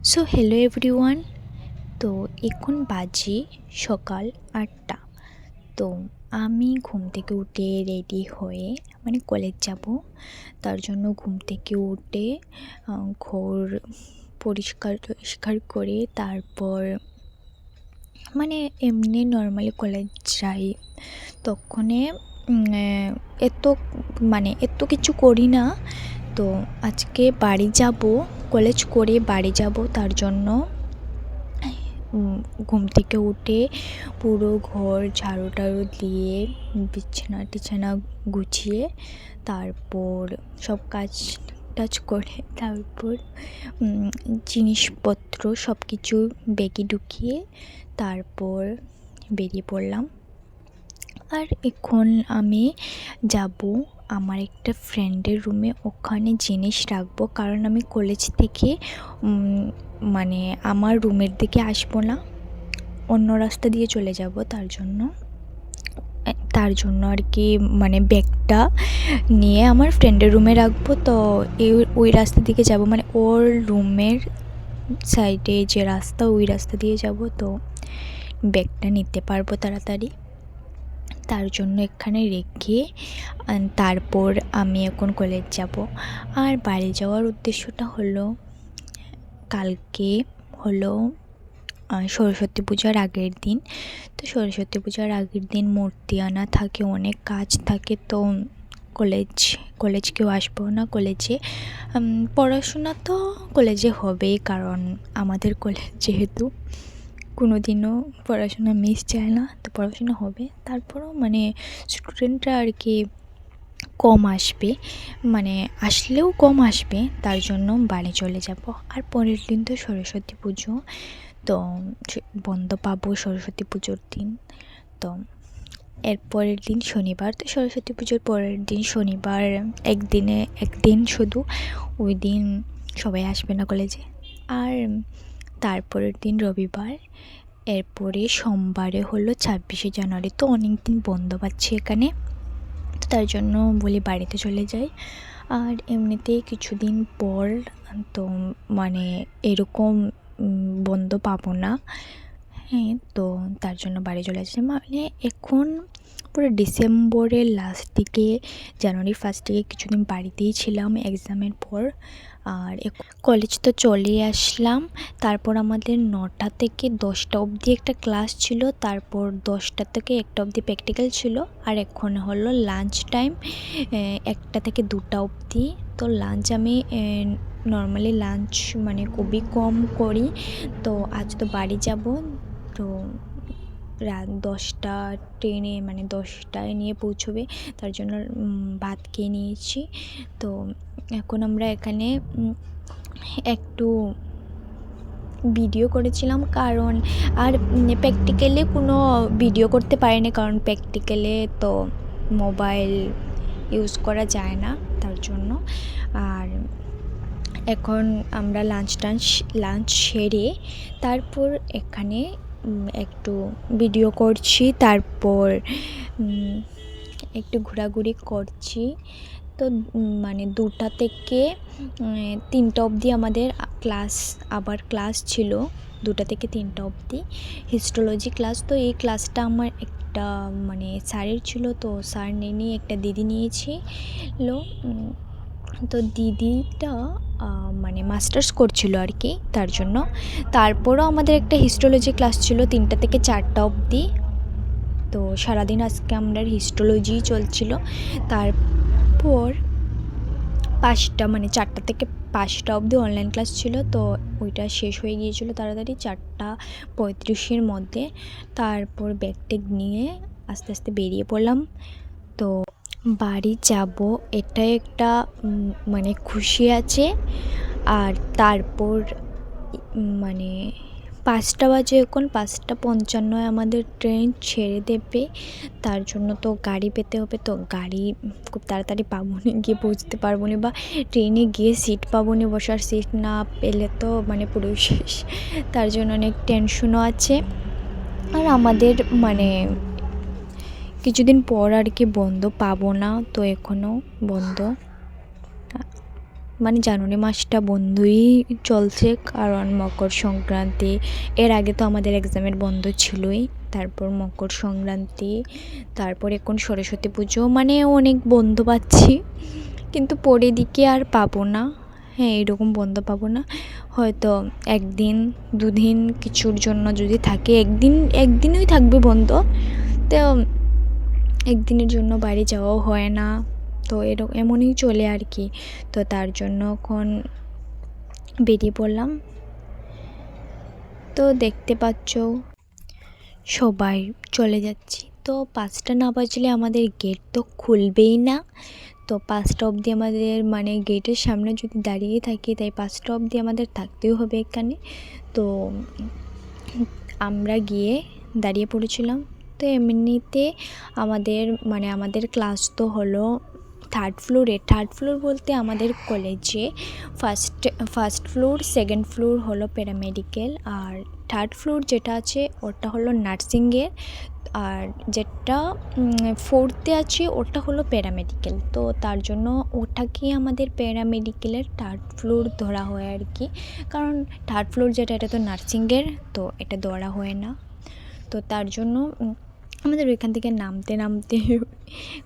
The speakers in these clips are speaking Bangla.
So hello everyone. তো এখন বাজে সকাল 8টা। তো আমি ঘুম থেকে উঠে রেডি হয়ে কলেজ যাব। তার জন্য ঘুম থেকে উঠে ঘর পরিষ্কার টরিষ্কার করে তারপর এমনি নর্মালি কলেজ যাই। তখনে এত এত কিছু করি না। তো আজকে বাড়ি যাব, কলেজ করে বাড়ি যাব। তার জন্য ঘুম থেকে উঠে পুরো ঘর ঝাড়ু টাড়ু দিয়ে বিছানা টিছানা গুছিয়ে তারপর সব কাজ টাজ করে তারপর জিনিসপত্র সব কিছু ব্যাগে ঢুকিয়ে তারপর বেরিয়ে পড়লাম। আর এখন আমি যাব আমার একটা ফ্রেন্ডের রুমে, ওখানে জিনিস রাখবো, কারণ আমি কলেজ থেকে আমার রুমের দিকে আসবো না, অন্য রাস্তা দিয়ে চলে যাব। তার জন্য আর কি ব্যাগটা নিয়ে আমার ফ্রেন্ডের রুমে রাখবো। তো ওই রাস্তা দিকে যাব, ওর রুমের সাইডে যে রাস্তা ওই রাস্তা দিয়ে যাব। তো ব্যাগটা নিতে পারবো তাড়াতাড়ি, তার জন্য এখানে রেখে তারপর আমি এখন কলেজ যাব। আর বাড়ি যাওয়ার উদ্দেশ্যটা হলো, কালকে হলো সরস্বতী পূজার আগের দিন। তো সরস্বতী পূজার আগের দিন মূর্তি আনা থাকে, অনেক কাজ থাকে। তো কলেজ কেউ আসবো না কলেজে। পড়াশোনা তো কলেজে হবেই, কারণ আমাদের কলেজ যেহেতু কোনো দিনও পড়াশোনা মিস যায় না, তো পড়াশোনা হবে। তারপরও স্টুডেন্টরা আর কি কম আসবে, আসলেও কম আসবে, তার জন্য বাড়ি চলে যাব। আর পরের দিন তো সরস্বতী পুজো, তো বন্ধ পাবো সরস্বতী পুজোর দিন। তো এর পরের দিন শনিবার, তো সরস্বতী পুজোর পরের দিন শনিবার একদিন শুধু, ওই দিন সবাই আসবে না কলেজে। আর তারপরের দিন রবিবার, এরপরে সোমবারে হলো 26শে জানুয়ারি। তো অনেক দিন বন্ধ পাচ্ছি এখানে, তো তার জন্য বলি বাড়িতে চলে যাই। আর এমনিতেই কিছুদিন পর তো এরকম বন্ধ পাবো না। হ্যাঁ, তো তার জন্য বাড়ি চলে আসছে। এখন পুরো ডিসেম্বরের লাস্ট দিকে, জানুয়ারি ফার্স্ট দিকে কিছুদিন বাড়িতেই ছিলাম এক্সামের পর। আর কলেজ তো চলে আসলাম। তারপর আমাদের 9টা থেকে 10টা অবধি একটা ক্লাস ছিল, তারপর 10টা থেকে 1টা অবধি প্র্যাকটিক্যাল ছিল। আর এখন হলো লাঞ্চ টাইম, 1টা থেকে 2টা অবধি। তো লাঞ্চ আমি নর্মালি লাঞ্চ খুবই কম করি। তো আজ তো বাড়ি যাব, তো রাত 10টা ট্রেনে 10টায় নিয়ে পৌঁছবে, তার জন্য ভাত খেয়ে নিয়েছি। তো এখন আমরা এখানে একটু ভিডিও করেছিলাম, কারণ আর প্র্যাকটিক্যালে কোনো ভিডিও করতে পারিনি, কারণ প্র্যাকটিক্যালে তো মোবাইল ইউজ করা যায় না, তার জন্য। আর এখন আমরা লাঞ্চ সেরে তারপর এখানে একটু ভিডিও করছি, তারপর একটু ঘোরাঘুরি করছি। তো 2টা থেকে 3টা অবধি আমাদের ক্লাস ছিল, 2টা থেকে 3টা অবধি হিস্টোলজি ক্লাস। তো এই ক্লাসটা আমার একটা স্যারের ছিল, তো স্যার নিয়ে একটা দিদি নিয়েছিল। তো দিদিটা মাস্টার্স করছিল আর কি, তার জন্য। তারপরও আমাদের একটা হিস্টোলজি ক্লাস ছিল 3টা থেকে 4টা অবধি। তো সারাদিন আজকে আমরা হিস্টোলজি চলছিল। তারপর 4টা থেকে 5টা অবধি অনলাইন ক্লাস ছিল, তো ওইটা শেষ হয়ে গিয়েছিল তাড়াতাড়ি 4:35-এর মধ্যে। তারপর ব্যাগ ট্যাগ নিয়ে আস্তে আস্তে বেরিয়ে পড়লাম। তো বাড়ি যাব, এটাই একটা খুশি আছে। আর তারপর 5টা বাজে, এখন 5:55 আমাদের ট্রেন ছেড়ে দেবে, তার জন্য তো গাড়ি পেতে হবে। তো গাড়ি খুব তাড়াতাড়ি পাবো না, গিয়ে পৌঁছতে পারবো না, বা ট্রেনে গিয়ে সিট পাবো না, বসার সিট না পেলে তো পুরো শেষ। তার জন্য অনেক টেনশনও আছে। আর আমাদের কিছুদিন পর আর কি বন্ধ পাবো না, তো এখনও বন্ধ। মানে জানুয়ারি মাসটা বন্ধই চলছে, কারণ মকর সংক্রান্তি, এর আগে তো আমাদের এক্সামের বন্ধ ছিলই, তারপর মকর সংক্রান্তি, তারপর এখন সরস্বতী পুজো, মানে অনেক বন্ধ পাচ্ছি, কিন্তু পরের দিকে আর পাবো না। হ্যাঁ, এরকম বন্ধ পাবো না, হয়তো একদিন দুদিন কিছুর জন্য যদি থাকে, একদিনই থাকবে বন্ধ, তো একদিনের জন্য বাড়ি যাওয়াও হয় না, তো এমনই চলে আর কি। তো তার জন্য এখন বেরিয়ে পড়লাম। তো দেখতে পাচ্ছ সবাই চলে যাচ্ছি। তো 5টা না বাজলে আমাদের গেট তো খুলবেই না। তো 5টা অবধি আমাদের মানে গেটের সামনে যদি দাঁড়িয়ে থাকি, তাই 5টা অবধি আমাদের থাকতেও হবে এখানে। তো আমরা গিয়ে দাঁড়িয়ে পড়েছিলাম। তো এমনিতে আমাদের ক্লাস তো হলো 3rd ফ্লোরে। 3rd ফ্লোর বলতে আমাদের কলেজে ফার্স্ট ফ্লোর, 2nd ফ্লোর হলো প্যারামেডিক্যাল, আর 3rd ফ্লোর যেটা আছে ওটা হলো নার্সিংয়ের, আর যেটা 4th-এ আছে ওটা হলো প্যারামেডিক্যাল। তো তার জন্য ওটাকে আমাদের প্যারামেডিক্যালের 3rd ফ্লোর ধরা হয় আর কি, কারণ 3rd ফ্লোর যেটা এটা তো নার্সিংয়ের, তো এটা ধরা হয় না। তো তার জন্য আমাদের ওইখান থেকে নামতে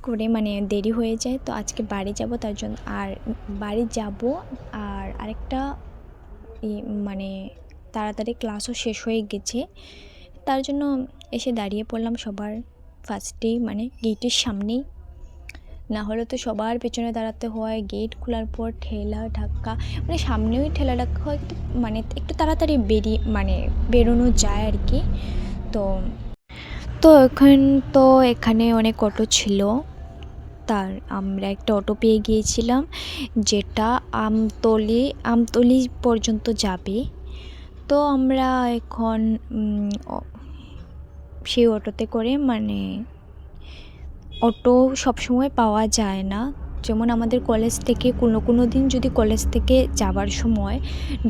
করে মানে দেরি হয়ে যায়। তো আজকে বাড়ি যাব, তার জন্য আর আরেকটা মানে তাড়াতাড়ি ক্লাসও শেষ হয়ে গেছে, তার জন্য এসে দাঁড়িয়ে পড়লাম সবার ফার্স্টেই, মানে গেটের সামনেই। না হলে তো সবার পেছনে দাঁড়াতে হয়, গেট খোলার পর ঠেলা ধাক্কা, মানে সামনেও ঠেলা ধাক্কা হয়, মানে একটু তাড়াতাড়ি বেরোনো যায় আর কি। তো এখানে অনেক অটো ছিল, আমরা একটা অটো পেয়ে গিয়েছিলাম, যেটা আমতলি পর্যন্ত যাবে। তো আমরা এখন সেই অটোতে করে, মানে অটো সবসময় পাওয়া যায় না, যেমন আমাদের কলেজ থেকে কোনো দিন যদি কলেজ থেকে যাবার সময়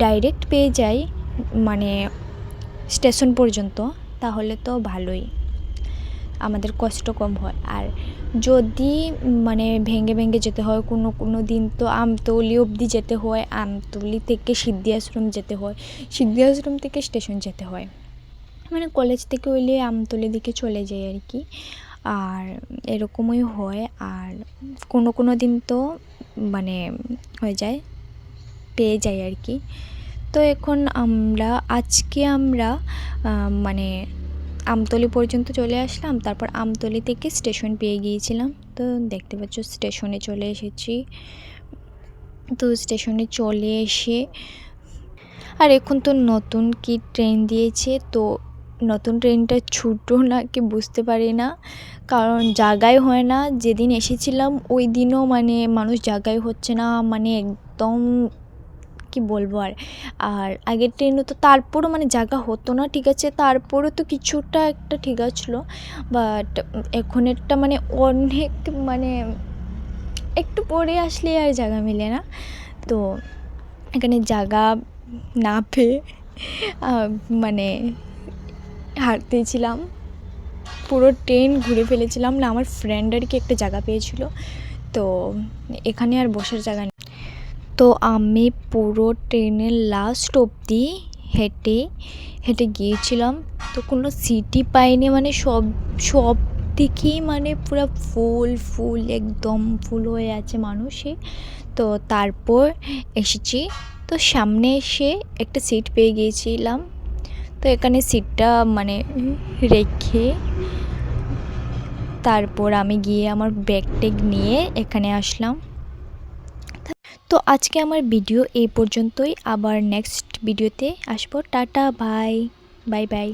ডাইরেক্ট পেয়ে যাই মানে স্টেশন পর্যন্ত, তাহলে তো ভালোই, আমাদের কষ্ট কম হয়। আর যদি মানে ভেঙে যেতে হয় কোনো দিন, তো আমতলি অবধি যেতে হয়, আমতলি থেকে সিদ্ধি আশ্রম যেতে হয়, সিদ্ধি আশ্রম থেকে স্টেশন যেতে হয়, মানে কলেজ থেকে হইলে আমতলি দিকে চলে যায় আর কি। আর এরকমই হয়। আর কোনো দিন তো মানে হয়ে যায়, পেয়ে যাই আর কি। তো এখন আজকে আমরা মানে আমতলি পর্যন্ত চলে আসলাম, তারপর আমতলি থেকে স্টেশন পেয়ে গিয়েছিলাম। তো দেখতে পাচ্ছ স্টেশনে চলে এসেছি। তো স্টেশনে চলে এসে, আর এখন তো নতুন কি ট্রেন দিয়েছে, তো নতুন ট্রেনটা ছুটো না কি বুঝতে পারি না, কারণ জায়গায় হয় না। যেদিন এসেছিলাম ওই দিনও মানে মানুষ জায়গায় হচ্ছে না, মানে একদম কি বলবো। আর আগের ট্রেনও তো তারপরও মানে জায়গা হতো না, ঠিক আছে, তারপরও তো কিছুটা একটা ঠিক আছিল, বাট এখনেরটা মানে অনেক, মানে একটু পরে আসলে আর জায়গা মেলে না। তো এখানে জায়গা না পেয়ে মানে হারতেছিলাম, পুরো ট্রেন ঘুরে ফেলেছিলাম না। আমার ফ্রেন্ড আর কি একটা জায়গা পেয়েছিল, তো এখানে আর বসার জায়গা নেই। তো আমি পুরো ট্রেনের লাস্ট অবধি হেঁটে গিয়েছিলাম। তো কোনো সিটই পাইনি, মানে সব দিকেই মানে পুরো ফুল একদম ফুল হয়ে আছে মানুষে। তো তারপর এসেছি, তো সামনে এসে একটা সিট পেয়ে গিয়েছিলাম। তো এখানে সিটটা মানে রেখে তারপর আমি গিয়ে আমার ব্যাগ নিয়ে এখানে আসলাম। তো আজকে আমার ভিডিও এই পর্যন্তই, আবার নেক্সট ভিডিওতে আসবো। Tata, bye bye.